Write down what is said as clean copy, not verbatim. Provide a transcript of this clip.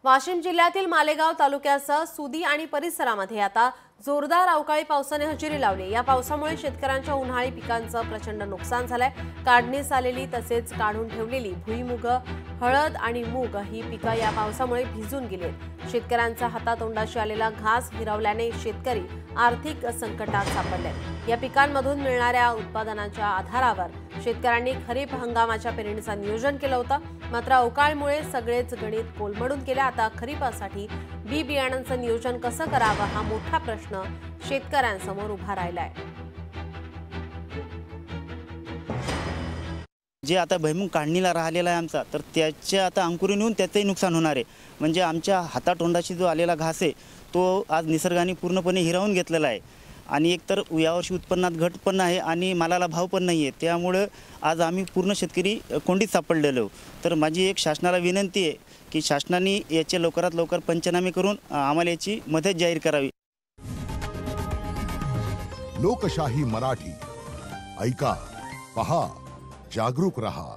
वाशिम जिल्ह्यातील मालेगाव तालुक्यासह सुदी आणि परिसरामध्ये आता जोरदार अवकाळी पावसाने हजेरी लावली। या पावसामुळे शेतकऱ्यांच्या उन्हाळी पिकांचं प्रचंड नुकसान झालंय। काढणीस आलेली तसेच काढून ठेवलेली भुईमुग, हळद आणि मूग ही पिकं या पावसामुळे भिजून गेलीत। शेतकऱ्यांच्या हातातोंडाशी आलेला घास हिरावल्याने शेतकरी आर्थिक संकटात सापडले। या पिकांमधून मिळणाऱ्या उत्पादनाच्या आधारावर शेतकऱ्यांनी खरीप हंगामाच्या पेरणीचं नियोजन केलं होतं, मात्र अवकाळीमुळे सगळेच गणित कोलमडून गेले। आता खरीपासाठी बी बियाणांचं नियोजन कसं करावं हा मोठा प्रश्न शेतकऱ्यांसमोर उभा राहिलाय। जे आता भुईमुग काढणीला राहिलेला आहे आमचा, तर त्याचे आता अंकुरून येऊन त्याचंही नुकसान होणार आहे। म्हणजे आमच्या हातातोंडाशी जो आलेला घास आहे तो आज निसर्गाने पूर्णपणे हिरावून घेतलेला आहे आणि एकतर यावर्षी उत्पन्नात घट पण आहे आणि मालाला भाव पण नाही आहे। त्यामुळे आज आम्ही पूर्ण शेतकरी कोंडीत सापडलेलो। तर माझी एक शासनाला विनंती आहे की शासनाने याचे लवकरात लवकर पंचनामे करून आम्हाला याची मदत जाहीर करावी। लोकशाही मराठी ऐका, पहा, जागरूक रहा।